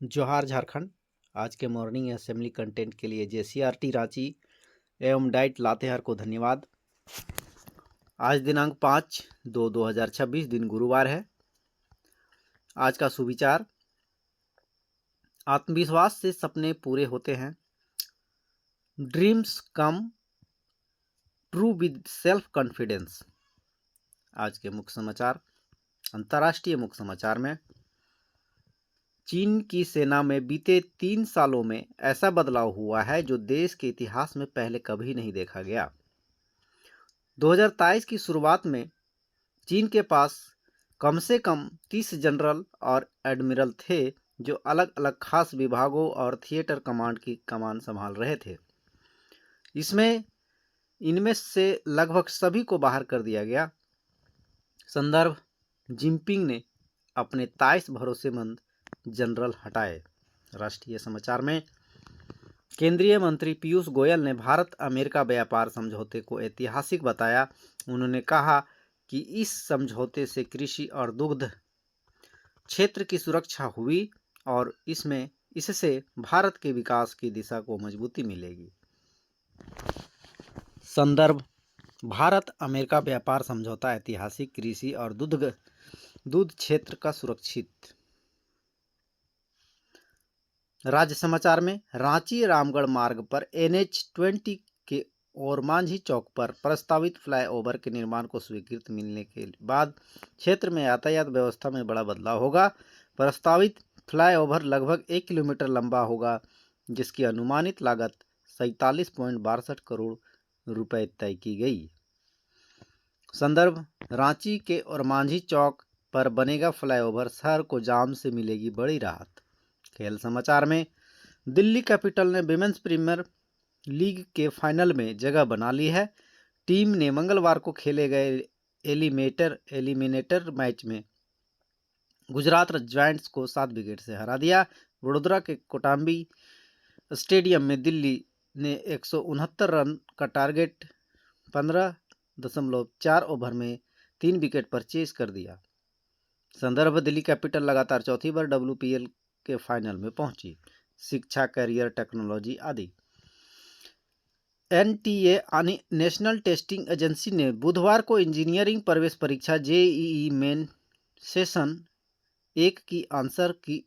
जोहार झारखंड। आज के मॉर्निंग असेंबली कंटेंट के लिए जेसीआरटी रांची एवं डाइट लातेहार को धन्यवाद। आज दिनांक 5/2/2026 दिन गुरुवार है। आज का सुविचार, आत्मविश्वास से सपने पूरे होते हैं। Dreams come true with self confidence. आज के मुख्य समाचार। अंतर्राष्ट्रीय मुख्य समाचार में, चीन की सेना में बीते 3 सालों में ऐसा बदलाव हुआ है जो देश के इतिहास में पहले कभी नहीं देखा गया। 2023 की शुरुआत में चीन के पास कम से कम 30 जनरल और एडमिरल थे जो अलग अलग खास विभागों और थिएटर कमांड की कमान संभाल रहे थे। इनमें से लगभग सभी को बाहर कर दिया गया। संदर्भ, जिनपिंग ने अपने 23 भरोसेमंद जनरल हटाए। राष्ट्रीय समाचार में, केंद्रीय मंत्री पीयूष गोयल ने भारत अमेरिका व्यापार समझौते को ऐतिहासिक बताया। उन्होंने कहा कि इस समझौते से कृषि और दुग्ध क्षेत्र की सुरक्षा हुई और इससे भारत के विकास की दिशा को मजबूती मिलेगी। संदर्भ, भारत अमेरिका व्यापार समझौता ऐतिहासिक कृषि और दूध क्षेत्र का सुरक्षित। राज्य समाचार में, रांची रामगढ़ मार्ग पर NH-20 के ओरमांझी चौक पर प्रस्तावित फ्लाईओवर के निर्माण को स्वीकृति मिलने के बाद क्षेत्र में यातायात व्यवस्था में बड़ा बदलाव होगा। प्रस्तावित फ्लाईओवर लगभग 1 किलोमीटर लंबा होगा, जिसकी अनुमानित लागत 47.62 करोड़ रुपए तय की गई। संदर्भ, रांची के ओरमांझी चौक पर बनेगा फ्लाईओवर, शहर को जाम से मिलेगी बड़ी राहत। खेल समाचार में, दिल्ली कैपिटल ने विमेंस प्रीमियर लीग के फाइनल में जगह बना ली है। टीम ने मंगलवार को खेले गए एलिमिनेटर मैच में गुजरात जायंट्स को 7 विकेट से हरा दिया। वडोदरा के कोटाम्बी स्टेडियम में दिल्ली ने 169 रन का टारगेट 15.4 ओवर में 3 विकेट पर चेस कर दिया। संदर्भ, दिल्ली कैपिटल लगातार चौथी बार WPL के फाइनल में पहुंची। शिक्षा, करियर, टेक्नोलॉजी आदि। NTA नेशनल टेस्टिंग एजेंसी ने बुधवार को इंजीनियरिंग प्रवेश परीक्षा JEE मेन सेशन 1 की आंसर की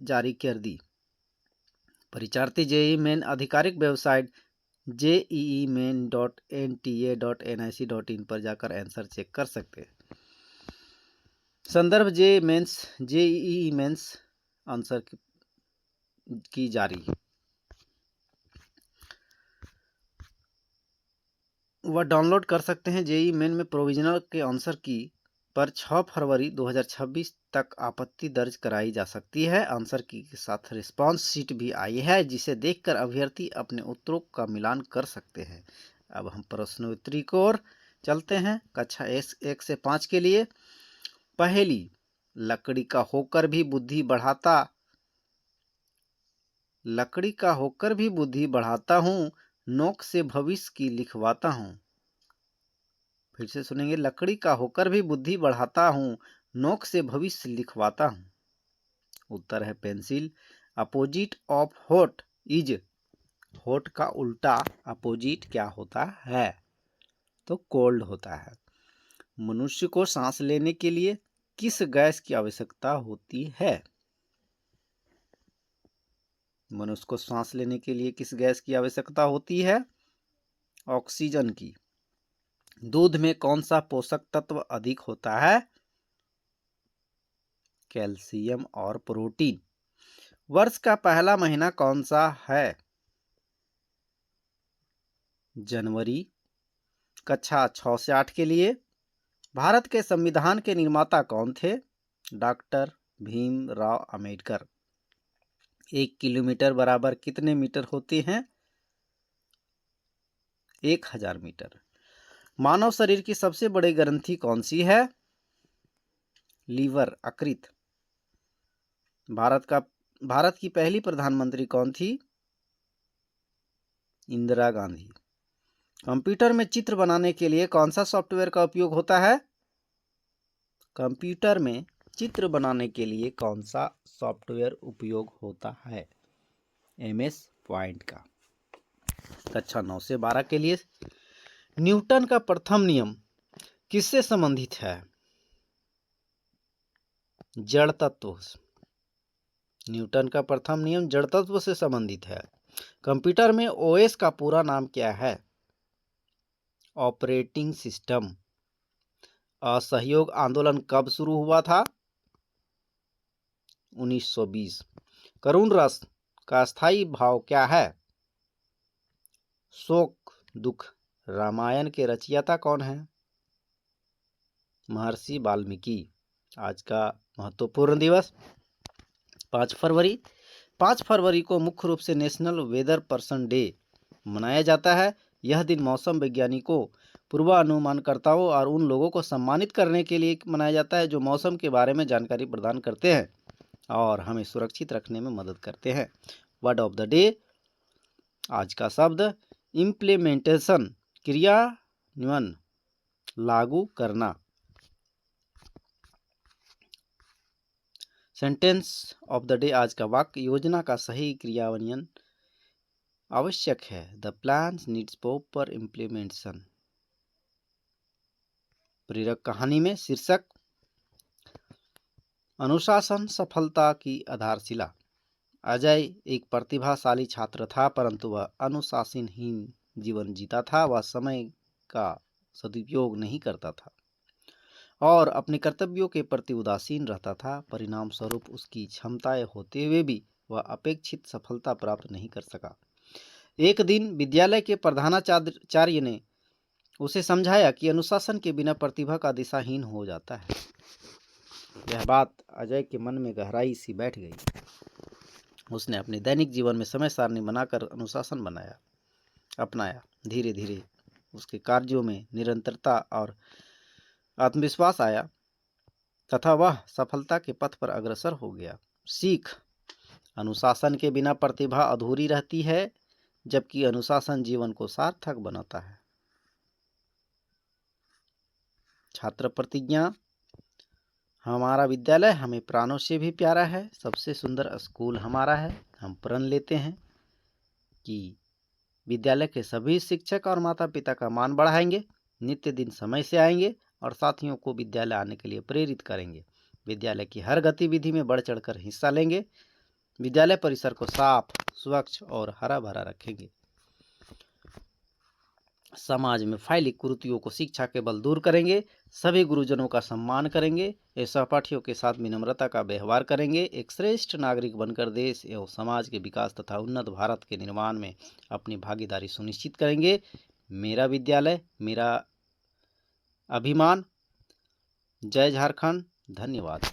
जारी कर दी। परीक्षार्थी JEE मेन आधिकारिक वेबसाइट jeemain.nta.nic.in पर जाकर आंसर चेक कर सकते हैं। संदर्भ, JEE मेंस आंसर की जारी। वह डाउनलोड कर सकते हैं। JEE मेन में प्रोविजनल के आंसर की पर 6 फरवरी 2026 तक आपत्ति दर्ज कराई जा सकती है। आंसर की के साथ रिस्पांस शीट भी आई है, जिसे देखकर अभ्यर्थी अपने उत्तरों का मिलान कर सकते हैं। अब हम प्रश्नोत्तरी की ओर चलते हैं। कक्षा 1 से 5 के लिए पहेली, लकड़ी का होकर भी बुद्धि बढ़ाता हूँ, नोक से भविष्य की लिखवाता हूँ। फिर से सुनेंगे, लकड़ी का होकर भी बुद्धि बढ़ाता हूँ, नोक से भविष्य लिखवाता हूँ। उत्तर है pencil. Opposite of hot is, hot का उल्टा अपोजिट क्या होता है? तो कोल्ड होता है। मनुष्य को सांस लेने के लिए किस गैस की आवश्यकता होती है? मनुष्य को सांस लेने के लिए किस गैस की आवश्यकता होती है? ऑक्सीजन की। दूध में कौन सा पोषक तत्व अधिक होता है? कैल्शियम और प्रोटीन। वर्ष का पहला महीना कौन सा है? जनवरी। कक्षा 6 से 8 के लिए, भारत के संविधान के निर्माता कौन थे? डॉक्टर भीमराव अंबेडकर। 1 किलोमीटर बराबर कितने मीटर होते हैं? 1000 मीटर। मानव शरीर की सबसे बड़ी ग्रंथि कौन सी है? लीवर, यकृत। भारत की पहली प्रधानमंत्री कौन थी? इंदिरा गांधी। कंप्यूटर में चित्र बनाने के लिए कौन सा सॉफ्टवेयर का उपयोग होता है? कंप्यूटर में चित्र बनाने के लिए कौन सा सॉफ्टवेयर उपयोग होता है? MS पॉइंट का। कक्षा 9 से 12 के लिए न्यूटन का प्रथम नियम किससे संबंधित है? जड़ तत्व। न्यूटन का प्रथम नियम जड़ तत्व से संबंधित है। कंप्यूटर में OS का पूरा नाम क्या है? Operating system. असहयोग आंदोलन कब शुरू हुआ था? 1920। करुण रस का स्थायी भाव क्या है? शोक दुख। रामायण के रचयिता कौन है? महर्षि वाल्मीकि। आज का महत्वपूर्ण दिवस 5 फरवरी। 5 फरवरी को मुख्य रूप से नेशनल वेदर पर्सन डे मनाया जाता है। यह दिन मौसम वैज्ञानिकों, पूर्वानुमानकर्ताओं और उन लोगों को सम्मानित करने के लिए मनाया जाता है जो मौसम के बारे में जानकारी प्रदान करते हैं और हमें सुरक्षित रखने में मदद करते हैं। वर्ड ऑफ द डे आज का शब्द इम्प्लीमेंटेशन, क्रियान्वयन, लागू करना। सेंटेंस ऑफ द डे आज का वाक्य योजना का सही क्रियान्वयन आवश्यक है। The plan needs proper implementation. प्रेरक कहानी में शीर्षक अनुशासन सफलता की आधारशिला। अजय एक प्रतिभाशाली छात्र था, परंतु वह अनुशासनहीन जीवन जीता था। वह समय का सदुपयोग नहीं करता था और अपने कर्तव्यों के प्रति उदासीन रहता था। परिणाम स्वरूप उसकी क्षमताएं होते हुए भी वह अपेक्षित सफलता प्राप्त नहीं कर सका। एक दिन विद्यालय के प्रधानाचार्य ने उसे समझाया कि अनुशासन के बिना प्रतिभा का दिशाहीन हो जाता है। यह बात अजय के मन में गहराई सी बैठ गई। उसने अपने दैनिक जीवन में समय सारणी बनाकर अनुशासन अपनाया। धीरे धीरे उसके कार्यों में निरंतरता और आत्मविश्वास आया तथा वह सफलता के पथ पर अग्रसर हो गया। सीख, अनुशासन के बिना प्रतिभा अधूरी रहती है, जबकि अनुशासन जीवन को सार्थक बनाता है। छात्र प्रतिज्ञा, हमारा विद्यालय हमें प्राणों से भी प्यारा है। सबसे सुंदर स्कूल हमारा है। हम प्रण लेते हैं कि विद्यालय के सभी शिक्षक और माता पिता का मान बढ़ाएंगे, नित्य दिन समय से आएंगे और साथियों को विद्यालय आने के लिए प्रेरित करेंगे। विद्यालय की हर गतिविधि में बढ़ चढ़कर हिस्सा लेंगे। विद्यालय परिसर को साफ, स्वच्छ और हरा भरा रखेंगे। समाज में फैली कुरीतियों को शिक्षा के बल दूर करेंगे। सभी गुरुजनों का सम्मान करेंगे। सहपाठियों के साथ विनम्रता का व्यवहार करेंगे। एक श्रेष्ठ नागरिक बनकर देश एवं समाज के विकास तथा उन्नत भारत के निर्माण में अपनी भागीदारी सुनिश्चित करेंगे। मेरा विद्यालय मेरा अभिमान। जय झारखंड। धन्यवाद।